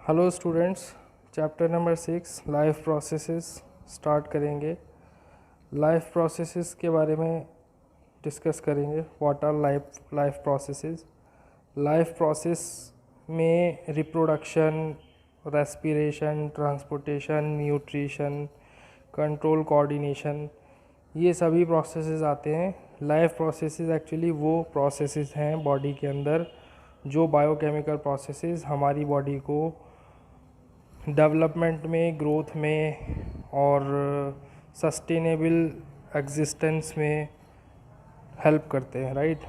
Hello students, chapter number 6 life processes start करेंगे। Life processes के बारे में डिस्कस करेंगे। What are life processes. Life process में reproduction, respiration, transportation, nutrition, control, coordination, ये सभी प्रोसेसेस आते हैं। लाइफ प्रोसेसेस एक्चुअली वो प्रोसेसेस हैं बॉडी के अंदर जो बायोकेमिकल प्रोसेसेस हमारी बॉडी को डेवलपमेंट में, ग्रोथ में और सस्टेनेबल एग्जिस्टेंस में हेल्प करते हैं, राइट।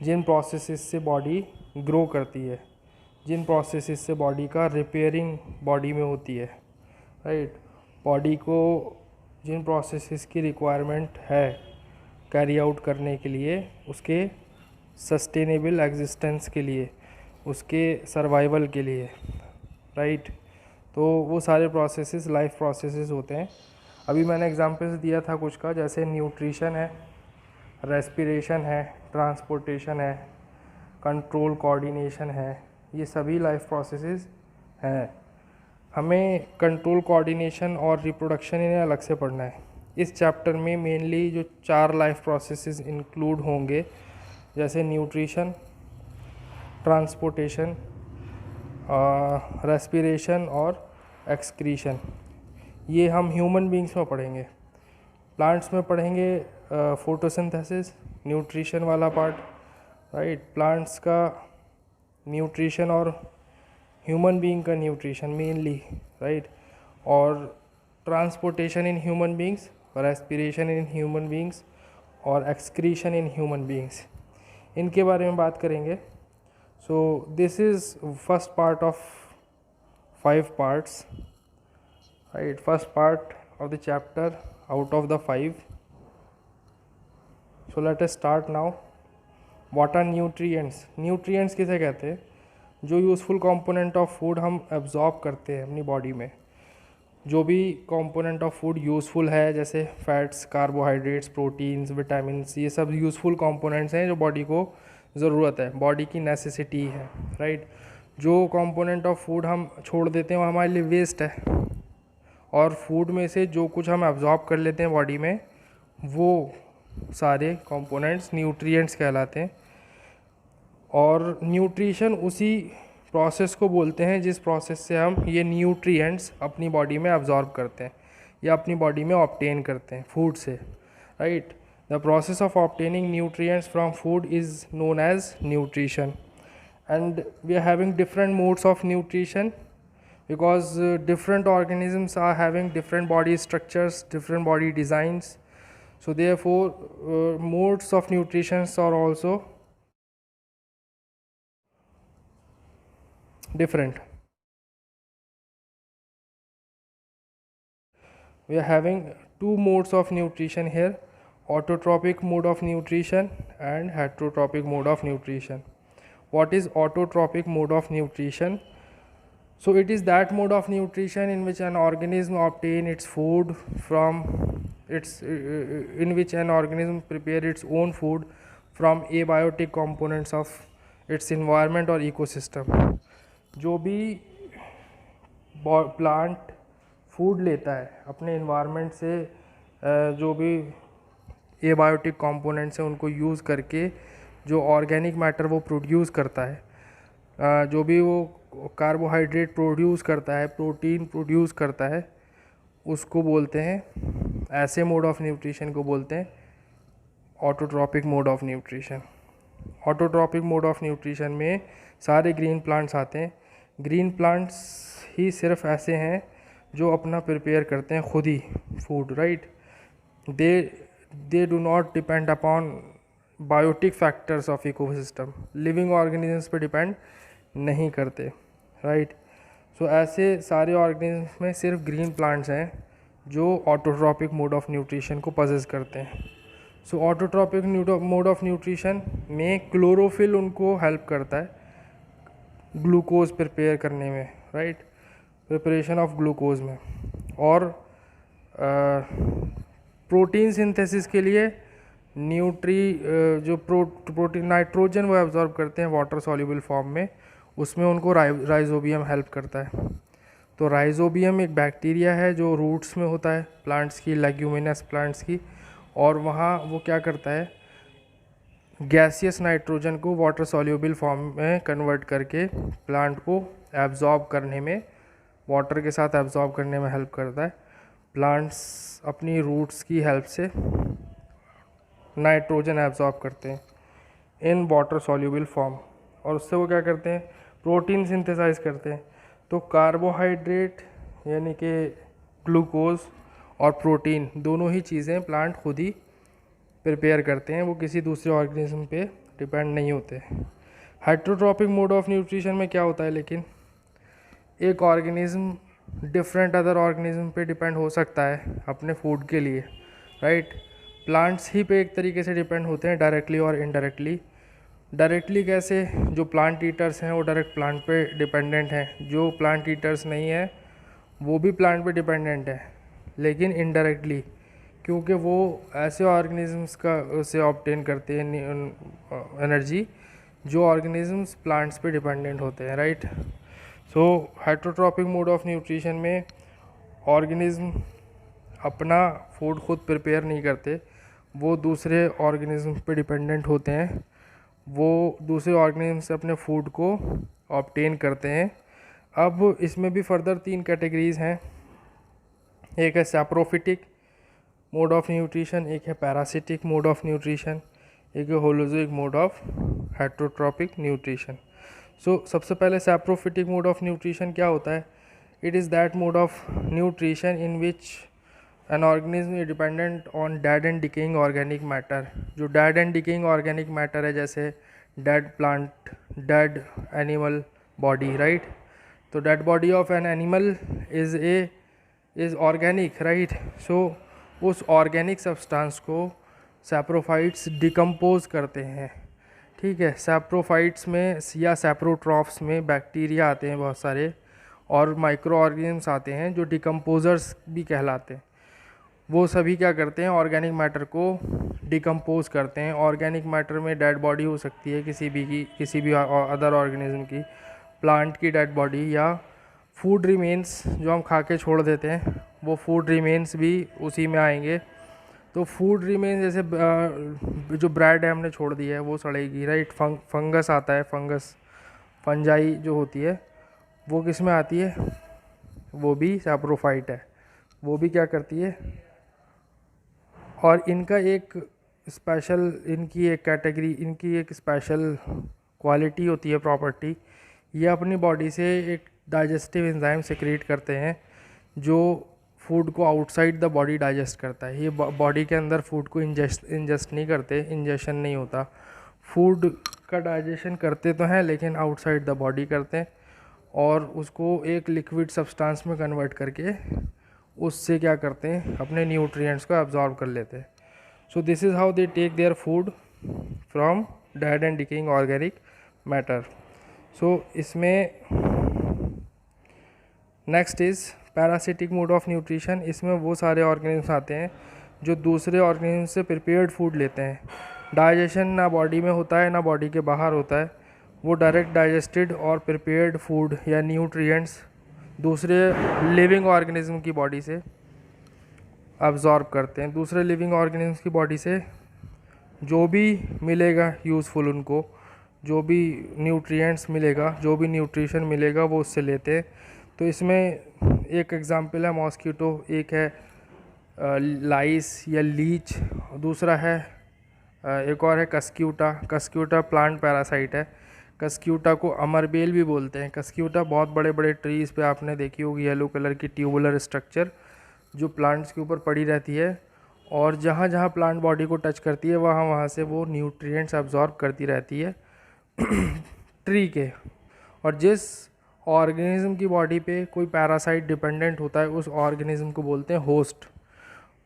जिन प्रोसेसेस से बॉडी ग्रो करती है, जिन प्रोसेसेस से बॉडी का रिपेयरिंग बॉडी में होती है, राइट। बॉडी को जिन प्रोसेसेस की रिक्वायरमेंट है कैरी आउट करने के लिए, उसके सस्टेनेबल एग्जिस्टेंस के लिए, उसके सर्वाइवल के लिए, राइट। तो वो सारे प्रोसेसेस लाइफ प्रोसेसेस होते हैं। अभी मैंने एग्जांपल्स दिया था कुछ का, जैसे न्यूट्रिशन है, रेस्पिरेशन है, ट्रांसपोर्टेशन है, कंट्रोल, कोऑर्डिनेशन है। ये सभी लाइफ प्रोसेसेस हैं। हमें कंट्रोल, कोऑर्डिनेशन और रिप्रोडक्शन इन्हें अलग से पढ़ना है। इस चैप्टर में मेनली जो 4 लाइफ प्रोसेसेस इंक्लूड होंगे, जैसे न्यूट्रिशन, ट्रांसपोर्टेशन, रेस्पिरेशन और एक्सक्रीशन। ये हम ह्यूमन बींग्स में पढ़ेंगे। प्लांट्स में पढ़ेंगे फोटोसिंथेसिस, न्यूट्रिशन वाला पार्ट, राइट। प्लांट्स का न्यूट्रिशन और ह्यूमन बींग का न्यूट्रिशन मेनली, राइट। और transportation in human beings, respiration in human beings और एक्सक्रीशन इन ह्यूमन बींग्स, इनके बारे में बात करेंगे। So this is first part of 5 parts, right? First part of the chapter out of the 5. So let us start now. What are nutrients? Nutrients किसे कहते हैं? जो यूज़फुल कंपोनेंट ऑफ फूड हम एब्जॉर्ब करते हैं अपनी बॉडी में। जो भी कंपोनेंट ऑफ फूड यूज़फुल है, जैसे फैट्स, कार्बोहाइड्रेट्स, प्रोटीन्स, विटामिन्स, ये सब यूज़फुल कंपोनेंट्स हैं जो बॉडी को ज़रूरत है, बॉडी की नेसेसिटी है, राइट। जो कंपोनेंट ऑफ फूड हम छोड़ देते हैं वो हमारे लिए वेस्ट है। और फूड में से जो कुछ हम एब्जॉर्ब कर लेते हैं बॉडी में, वो सारे कंपोनेंट्स न्यूट्रिएंट्स कहलाते हैं। और न्यूट्रिशन उसी प्रोसेस को बोलते हैं जिस प्रोसेस से हम ये न्यूट्रिएंट्स अपनी बॉडी में एब्जॉर्ब करते हैं या अपनी बॉडी में ऑब्टेन करते हैं फूड से, right. The process of obtaining nutrients from food is known as nutrition, and we are having different modes of nutrition because different organisms are having different body structures, different body designs. So therefore modes of nutrition are also different. We are having 2 modes of nutrition here: autotrophic mode of nutrition and heterotrophic mode of nutrition. What is autotrophic mode of nutrition? So it is that mode of nutrition in which an organism obtain its food from in which an organism prepare its own food from abiotic components of its environment or ecosystem. जो भी plant food लेता है अपने environment से, जो भी abiotic components हैं उनको यूज़ करके जो ऑर्गेनिक मैटर वो प्रोड्यूस करता है, जो भी वो कार्बोहाइड्रेट प्रोड्यूस करता है, प्रोटीन प्रोड्यूस करता है, उसको बोलते हैं, ऐसे मोड ऑफ न्यूट्रिशन को बोलते हैं autotrophic mode of nutrition. Autotrophic mode of nutrition में सारे ग्रीन प्लांट्स आते हैं। ग्रीन प्लांट्स ही सिर्फ ऐसे हैं जो अपना प्रिपेयर करते हैं खुद ही food, right. they do not depend upon biotic factors of ecosystem, living organisms पे डिपेंड नहीं करते, राइट। सो ऐसे सारे ऑर्गेनिज्म में सिर्फ ग्रीन प्लांट्स हैं जो ऑटोट्रॉपिक मोड ऑफ न्यूट्रिशन को पजेस करते हैं। सो ऑटोट्रॉपिक मोड ऑफ न्यूट्रिशन में क्लोरोफिल उनको हेल्प करता है ग्लूकोज प्रिपेयर करने में, राइट, प्रिपरेशन ऑफ ग्लूकोज में। और प्रोटीन सिंथेसिस के लिए जो प्रोटीन नाइट्रोजन वो एब्जॉर्ब करते हैं वाटर सॉल्युबल फॉर्म में, उसमें उनको राइजोबियम हेल्प करता है। तो राइजोबियम एक बैक्टीरिया है जो रूट्स में होता है प्लांट्स की, लेग्यूमिनस प्लांट्स की, और वहाँ वो क्या करता है, गैसियस नाइट्रोजन को वाटर सॉल्यूबल फॉर्म में कन्वर्ट करके प्लांट को एब्जॉर्ब करने में, वाटर के साथ एब्जॉर्ब करने में हेल्प करता है। प्लांट्स अपनी रूट्स की हेल्प से नाइट्रोजन एब्जॉर्ब करते हैं इन वाटर सॉल्यूबल फॉर्म, और उससे वो क्या करते हैं, प्रोटीन सिंथेसाइज करते हैं। तो कार्बोहाइड्रेट यानी कि ग्लूकोज और प्रोटीन दोनों ही चीज़ें प्लांट खुद ही प्रिपेयर करते हैं, वो किसी दूसरे ऑर्गेनिज्म पे डिपेंड नहीं होते। हेट्रोट्रॉपिक मोड ऑफ न्यूट्रिशन में क्या होता है, लेकिन एक ऑर्गेनिज्म डिफरेंट अदर ऑर्गेनिज्म पे डिपेंड हो सकता है अपने फूड के लिए, राइट। प्लांट्स ही पे एक तरीके से डिपेंड होते हैं डायरेक्टली और इनडायरेक्टली। डायरेक्टली कैसे, जो प्लांट ईटर्स हैं वो डायरेक्ट प्लांट पे डिपेंडेंट हैं, जो प्लांट ईटर्स नहीं है वो भी प्लांट पे डिपेंडेंट है, लेकिन इनडायरेक्टली क्योंकि वो ऐसे ऑर्गेनिजम्स का से ऑब्टेन करते हैं एनर्जी जो ऑर्गेनिजम्स प्लांट्स पे डिपेंडेंट होते हैं, right. So heterotrophic mode of nutrition में ऑर्गेनिज्म अपना फूड खुद प्रिपेयर नहीं करते, वो दूसरे ऑर्गेनिज्म पे डिपेंडेंट होते हैं, वो दूसरे ऑर्गेनिज्म से अपने फूड को ऑब्टेन करते हैं। अब इसमें भी फर्दर 3 कैटेगरीज हैं, एक है सैप्रोफिटिक मोड ऑफ न्यूट्रिशन, एक है पैरासिटिक मोड ऑफ न्यूट्रिशन, एक है holozoic mode of heterotrophic nutrition. So सबसे पहले सैप्रोफिटिक मोड ऑफ न्यूट्रिशन क्या होता है, it is that mode of nutrition in which an organism is dependent on dead and decaying organic matter. जो dead and decaying organic matter है, जैसे dead plant, dead animal body, right. तो dead body of an animal is organic, right. So उस organic substance को saprophytes decompose करते हैं, ठीक है। सैप्रोफाइट्स में या सैप्रोट्रॉफ्स में बैक्टीरिया आते हैं बहुत सारे, और माइक्रो ऑर्गेनिम्स आते हैं जो डिकम्पोजर्स भी कहलाते हैं। वो सभी क्या करते हैं, ऑर्गेनिक मैटर को डिकम्पोज करते हैं। ऑर्गेनिक मैटर में डेड बॉडी हो सकती है किसी भी अदर ऑर्गेनिज्म की, प्लांट की डेड बॉडी, या फूड रिमेन्स जो हम खा के छोड़ देते हैं, वो फूड रिमेन्स भी उसी में आएंगे। तो फूड रिमेन्स जैसे जो ब्रेड है हमने छोड़ दी है वो सड़ेगी, राइट। फंगस आता है, फंजाई जो होती है वो किस में आती है, वो भी सैप्रोफाइट है, वो भी क्या करती है। और इनका एक स्पेशल, इनकी एक कैटेगरी, इनकी एक स्पेशल क्वालिटी होती है, प्रॉपर्टी, ये अपनी बॉडी से एक डाइजेस्टिव एंजाइम सेक्रेट करते हैं जो फूड को आउटसाइड द बॉडी डाइजेस्ट करता है। ये बॉडी के अंदर फूड को इंजेस्ट नहीं करते, इंजेशन नहीं होता। फूड का डाइजेशन करते तो हैं लेकिन आउटसाइड द बॉडी करते हैं, और उसको एक लिक्विड सब्सटेंस में कन्वर्ट करके उससे क्या करते हैं, अपने न्यूट्रिएंट्स को एब्जॉर्ब कर लेते हैं। So this is how they take their food from dead and decaying organic matter. So इसमें next is parasitic mode of nutrition. इसमें वो सारे ऑर्गेनिज्म आते हैं जो दूसरे ऑर्गेनिज्म से प्रिपेयर्ड फूड लेते हैं। डाइजेशन ना बॉडी में होता है ना बॉडी के बाहर होता है, वो डायरेक्ट डाइजेस्टेड और प्रिपेयर्ड फूड या न्यूट्रिएंट्स दूसरे लिविंग ऑर्गेनिज्म की बॉडी से अब्जॉर्ब करते हैं। दूसरे लिविंग ऑर्गेनिज्म की बॉडी से जो भी मिलेगा यूज़फुल, उनको जो भी न्यूट्रिएंट्स मिलेगा, जो भी न्यूट्रिशन मिलेगा वो उससे लेते हैं। तो इसमें एक एग्जांपल है मॉस्कीटो, एक है लाइस या लीच, दूसरा है एक और है कस्क्यूटा प्लांट पैरासाइट है। कस्क्यूटा को अमरबेल भी बोलते हैं। कस्क्यूटा बहुत बड़े बड़े ट्रीज़ पे आपने देखी होगी, येलो कलर की ट्यूबुलर स्ट्रक्चर जो प्लांट्स के ऊपर पड़ी रहती है, और जहाँ जहाँ प्लांट बॉडी को टच करती है वहाँ वहाँ से वो न्यूट्रिएंट्स अब्जॉर्ब करती रहती है ट्री के। और जिस ऑर्गेनिज्म की बॉडी पे कोई पैरासाइट डिपेंडेंट होता है उस ऑर्गेनिज्म को बोलते हैं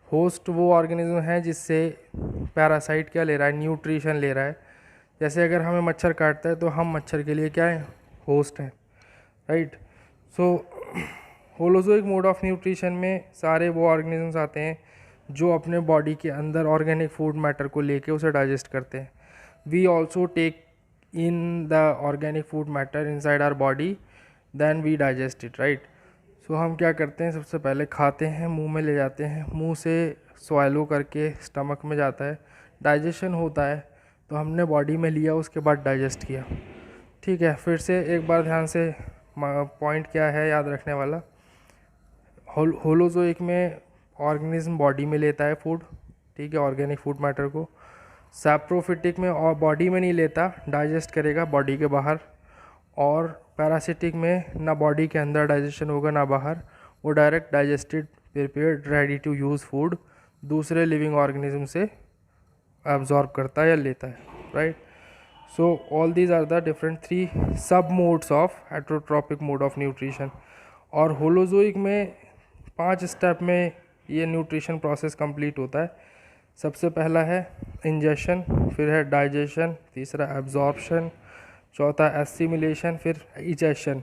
होस्ट वो ऑर्गेनिज्म है जिससे पैरासाइट क्या ले रहा है, न्यूट्रिशन ले रहा है। जैसे अगर हमें मच्छर काटता है तो हम मच्छर के लिए क्या है, होस्ट हैं, right. So holozoic mode of nutrition में सारे वो ऑर्गेनिजम्स आते हैं जो अपने बॉडी के अंदर ऑर्गेनिक फूड मैटर को लेके उसे डाइजेस्ट करते हैं। We also take in the organic food matter inside our body, then we digest it, right? सो हम क्या करते हैं, सबसे पहले खाते हैं, मुंह में ले जाते हैं, मुंह से स्वालो करके स्टमक में जाता है, डाइजेशन होता है, तो हमने बॉडी में लिया, उसके बाद डाइजेस्ट किया। ठीक है, फिर से एक बार ध्यान से, पॉइंट क्या है याद रखने वाला, होलोजोइक में ऑर्गेनिज्म बॉडी में लेता है फूड, ठीक है, ऑर्गेनिक फूड मैटर को। सैप्रोफिटिक में और बॉडी में नहीं लेता, डाइजेस्ट करेगा बॉडी के बाहर। और पैरासिटिक में ना बॉडी के अंदर डाइजेशन होगा ना बाहर, वो direct digested prepared ready to use food दूसरे लिविंग ऑर्गेनिज्म से एब्जॉर्ब करता है या लेता है, right? So all these are the different 3 sub modes of heterotrophic mode of nutrition. और होलोजोइक में 5 स्टेप में ये न्यूट्रिशन प्रोसेस कंप्लीट होता है। सबसे पहला है इंजेशन, फिर है डाइजेशन, तीसरा एब्जॉर्प्शन, चौथा एसिमिलेशन, फिर इजेशन।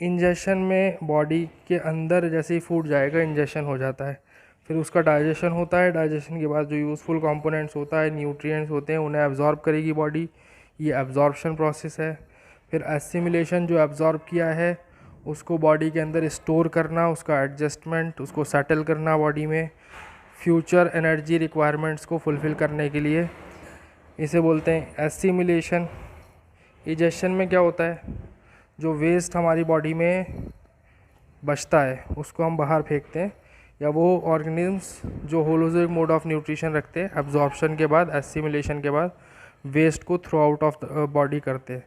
इंजेशन में बॉडी के अंदर जैसे ही फूड जाएगा इंजेशन हो जाता है, फिर उसका डाइजेशन होता है, डाइजेशन के बाद जो यूज़फुल कंपोनेंट्स होता है, न्यूट्रिएंट्स होते हैं, उन्हें एब्जॉर्ब करेगी बॉडी, ये एब्जॉर्प्शन प्रोसेस है। फिर एसिमिलेशन, जो एब्जॉर्ब किया है उसको बॉडी के अंदर स्टोर करना, उसका एडजस्टमेंट, उसको सेटल करना बॉडी में फ्यूचर एनर्जी रिक्वायरमेंट्स को फुलफ़िल करने के लिए, इसे बोलते हैं एसिमिलेशन। इजेशन में क्या होता है, जो वेस्ट हमारी बॉडी में बचता है उसको हम बाहर फेंकते हैं, या वो ऑर्गेनिजम्स जो होलोजोइक मोड ऑफ न्यूट्रिशन रखते हैं, एब्जॉर्प्शन के बाद, एसिमिलेशन के बाद वेस्ट को through out of the body करते हैं,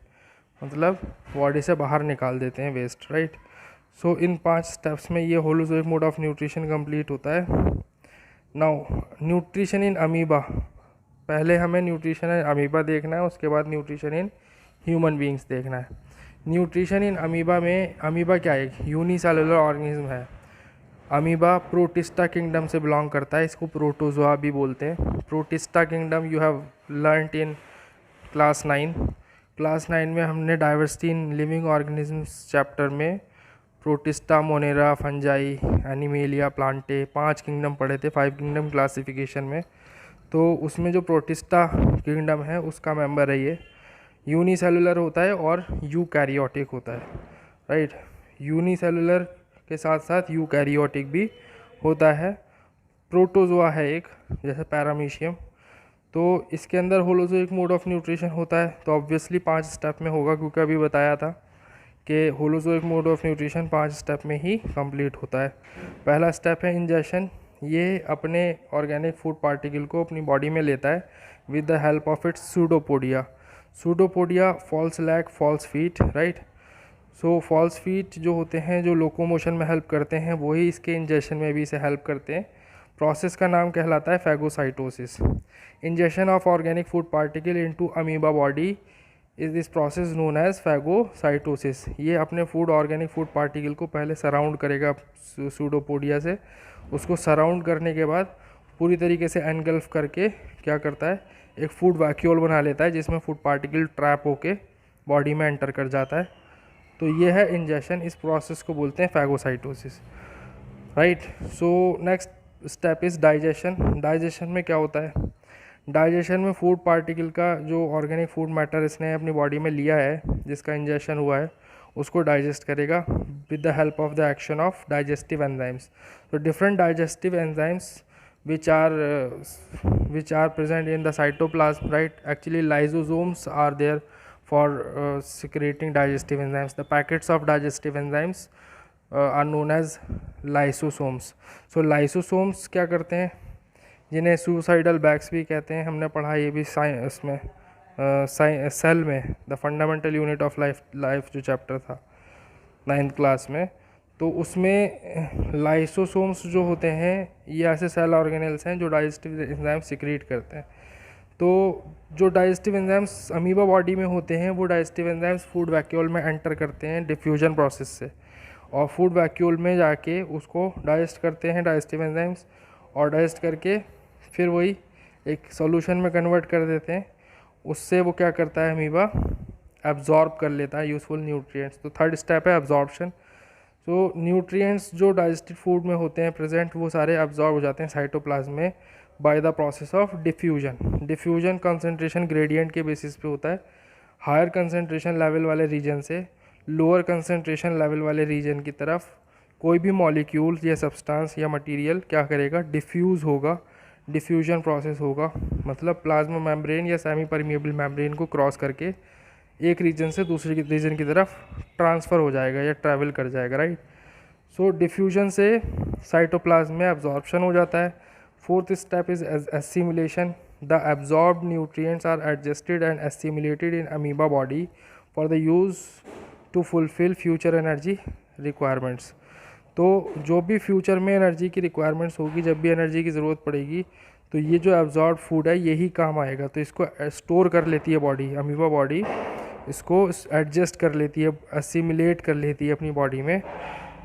मतलब बॉडी से बाहर निकाल देते हैं वेस्ट, राइट? सो इन 5 स्टेप्स में ये holozoic mode of nutrition complete होता है। नाउ न्यूट्रिशन इन अमीबा, पहले हमें न्यूट्रिशन इन अमीबा देखना है, उसके बाद न्यूट्रिशन इन ह्यूमन बींग्स देखना है। न्यूट्रिशन इन अमीबा में, अमीबा क्या है, यूनिसेलुलर ऑर्गेनिज्म है। अमीबा प्रोटिस्टा किंगडम से बिलोंग करता है, इसको प्रोटोजोआ भी बोलते हैं। Protista kingdom you have learned in class 9। Class 9 में हमने diversity in living organisms chapter में Protista, Monera, Fungi, Animalia, Plantae 5 kingdom पढ़े थे 5 किंगडम क्लासिफिकेशन में। तो उसमें जो प्रोटिस्टा किंगडम है उसका मेंबर है ये। यूनिसेलुलर होता है और यूकैरियोटिक होता है, राइट? यूनिसेलुलर के साथ साथ यूकैरियोटिक भी होता है। प्रोटोजोआ है एक, जैसे पैरामीशियम। तो इसके अंदर होलोजोइक मोड ऑफ न्यूट्रिशन होता है, तो ऑब्वियसली 5 स्टेप में होगा, क्योंकि अभी बताया था कि holozoic mode of nutrition 5 step में ही कंप्लीट होता है। पहला स्टेप है इंजेशन, ये अपने ऑर्गेनिक फूड पार्टिकल को अपनी बॉडी में लेता है with the help of its pseudopodia. Pseudopodia, false leg, false feet, right? So false feet जो होते हैं, जो लोकोमोशन में हेल्प करते हैं, वही इसके इंजेशन में भी इसे हेल्प करते हैं। प्रोसेस का नाम कहलाता है phagocytosis. Ingestion of organic food particle into amoeba body is this process known as phagocytosis. ये अपने फूड, ऑर्गेनिक फूड पार्टिकल को पहले सराउंड करेगा सूडोपोडिया से, उसको सराउंड करने के बाद पूरी तरीके से एनगल्फ करके क्या करता है, एक फूड वैक्यूल बना लेता है, जिसमें फूड पार्टिकल ट्रैप होके बॉडी में एंटर कर जाता है। तो ये है इंजेशन, इस प्रोसेस को बोलते हैं phagocytosis, right? So next step is digestion. Digestion में क्या होता है, डाइजेशन में फूड पार्टिकल का जो ऑर्गेनिक फूड मैटर इसने अपनी बॉडी में लिया है, जिसका इंजेशन हुआ है, उसको डाइजेस्ट करेगा with the help of the action of digestive enzymes. तो different digestive enzymes which are present in the cytoplasm, right? Actually lysosomes are there for secreting digestive enzymes. The packets of digestive enzymes are known as lysosomes. So lysosomes क्या करते हैं, जिन्हें suicidal bags भी कहते हैं, हमने पढ़ा ये भी इसमें सेल में, the fundamental unit of life जो चैप्टर था 9th क्लास में, तो उसमें लाइसोसोम्स जो होते हैं ये ऐसे सेल ऑर्गेनेल्स हैं जो डाइजेस्टिव एंजाइम सिक्रीट करते हैं। तो जो डाइजेस्टिव एंजाइम्स अमीबा बॉडी में होते हैं, वो डाइजेस्टिव एंजाइम्स फूड वैक्यूल में एंटर करते हैं डिफ्यूजन प्रोसेस से, और फूड वैक्यूल में जाके उसको डाइजेस्ट करते हैं डाइजेस्टिव एंजाइम्स, और डाइजेस्ट करके फिर वही एक सॉल्यूशन में कन्वर्ट कर देते हैं। उससे वो क्या करता है, अमीबा एब्जॉर्ब कर लेता है यूजफुल न्यूट्रिएंट्स। तो 3rd स्टेप है एब्जॉर्प्शन। तो न्यूट्रिएंट्स जो डाइजेस्टिव फूड में होते हैं प्रेजेंट, वो सारे एब्जॉर्ब हो जाते हैं साइटोप्लाज्म में bye the process of diffusion. Diffusion concentration gradient के बेसिस पे होता है। हायर कंसनट्रेशन लेवल वाले रीजन से लोअर कंसनट्रेशन लेवल वाले रीजन की तरफ कोई भी मॉलिक्यूल या सब्सटेंस या मटेरियल क्या करेगा, डिफ्यूज़ होगा, डिफ्यूजन प्रोसेस होगा, मतलब प्लाज्मा मेम्ब्रेन या सेमी परमिएबल मेम्ब्रेन को क्रॉस करके एक रीजन से दूसरे रीजन की तरफ ट्रांसफ़र हो जाएगा या ट्रैवल कर जाएगा, राइट। सो डिफ्यूजन से साइटोप्लाज्म में एब्जॉर्प्शन हो जाता है। Fourth step is assimilation. The absorbed nutrients are adjusted and assimilated in amoeba body for the use to fulfil future energy requirements. तो जो भी फ्यूचर में एनर्जी की रिक्वायरमेंट्स होगी, जब भी एनर्जी की ज़रूरत पड़ेगी, तो ये जो एब्जॉर्ब फूड है यही काम आएगा। तो इसको स्टोर कर लेती है बॉडी, अमीबा बॉडी इसको एडजस्ट कर लेती है, असिमिलेट कर लेती है अपनी बॉडी में,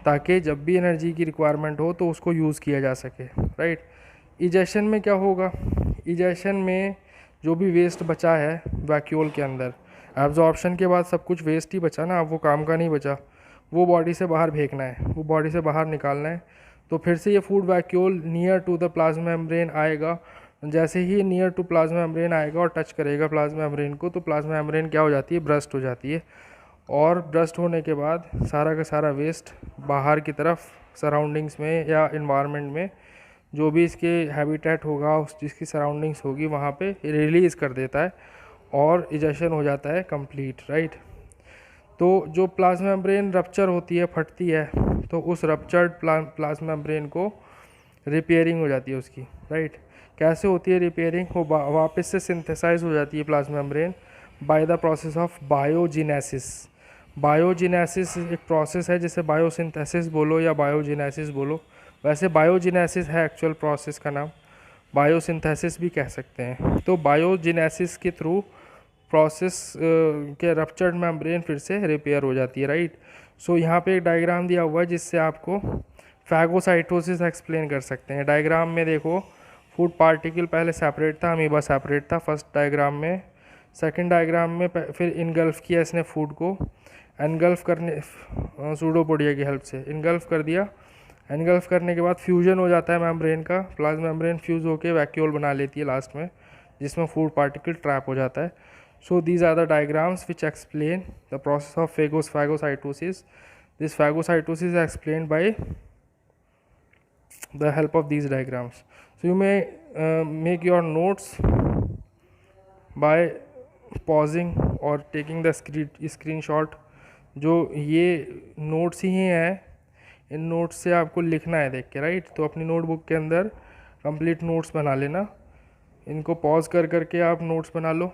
ताकि जब भी एनर्जी की रिक्वायरमेंट हो तो उसको यूज़ किया जा सके, राइट। इजेशन में क्या होगा, इजेशन में जो भी वेस्ट बचा है वैक्यूल के अंदर, एब्जॉर्प्शन के बाद सब कुछ वेस्ट ही बचा ना, अब वो काम का नहीं बचा, वो बॉडी से बाहर फेंकना है, वो बॉडी से बाहर निकालना है। तो फिर से ये food vacuole near to the plasma membrane आएगा। जैसे ही नियर टू प्लाज्मा मेम्ब्रेन आएगा और टच करेगा प्लाज्मा मेम्ब्रेन को, तो प्लाज्मा मेम्ब्रेन क्या हो जाती है, ब्रस्ट हो जाती है। और ब्रस्ट होने के बाद सारा का सारा वेस्ट बाहर की तरफ सराउंडिंग्स में या इन्वायरमेंट में जो भी इसके हैबिटेट होगा, उस जिसकी सराउंडिंग्स होगी वहाँ पे रिलीज़ कर देता है और इजेशन हो जाता है कंप्लीट, राइट। तो जो प्लाज्मा मेम्ब्रेन रप्चर होती है, फटती है, तो उस रप्चर्ड प्लाज्मा मेम्ब्रेन को रिपेयरिंग हो जाती है उसकी, राइट। कैसे होती है रिपेयरिंग, वो वापस से सिंथेसाइज हो जाती है plasma membrane by the process of biogenesis. Biogenesis एक प्रोसेस है, जिसे बायोसिंथेसिस बोलो या बायोजिनेसिस बोलो, वैसे बायोजिनेसिस है एक्चुअल प्रोसेस का नाम, बायोसिंथेसिस भी कह सकते हैं। तो बायोजिनेसिस के थ्रू प्रोसेस के रप्चर्ड मेम्ब्रेन फिर से रिपेयर हो जाती है, राइट। सो यहाँ पे एक डायग्राम दिया हुआ है जिससे आपको फैगोसाइटोसिस एक्सप्लेन कर सकते हैं। डायग्राम में देखो, फूड पार्टिकल पहले सेपरेट था, अमीबा सेपरेट था फर्स्ट डायग्राम में। सेकंड डायग्राम में फिर इनगल्फ किया इसने फूड को, एनगल्फ करने सूडोपोडिया की हेल्प से इनगल्फ कर दिया। एनगल्फ करने के बाद फ्यूजन हो जाता है मेम्ब्रेन का, प्लाज्मा मेम्ब्रेन फ्यूज़ होकर वैक्यूल बना लेती है लास्ट में, जिसमें फूड पार्टिकल ट्रैप हो जाता है। So these are the diagrams which explain the process of phagocytosis. This phagocytosis is explained by the help of these diagrams. So you may make your notes by pausing or taking the screenshot. जो ये notes ही हैं, इन notes से आपको लिखना है देख के, right. तो अपनी नोटबुक के अंदर कंप्लीट नोट्स बना लेना, इनको पॉज कर करके आप नोट्स बना लो,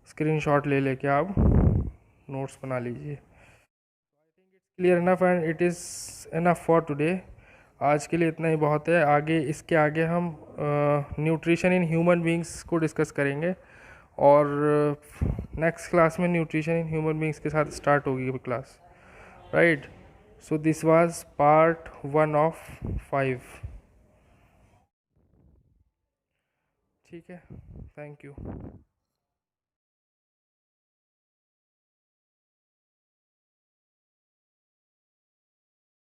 स्क्रीनशॉट ले लेके आप नोट्स बना लीजिए। Clear enough and it is enough for today. आज के लिए इतना ही बहुत है। आगे इसके आगे हम न्यूट्रिशन इन ह्यूमन बींग्स को डिस्कस करेंगे, और नेक्स्ट क्लास में न्यूट्रिशन इन ह्यूमन बींग्स के साथ स्टार्ट होगी class, right. So this was part 1 of 5। ठीक है, थैंक यू।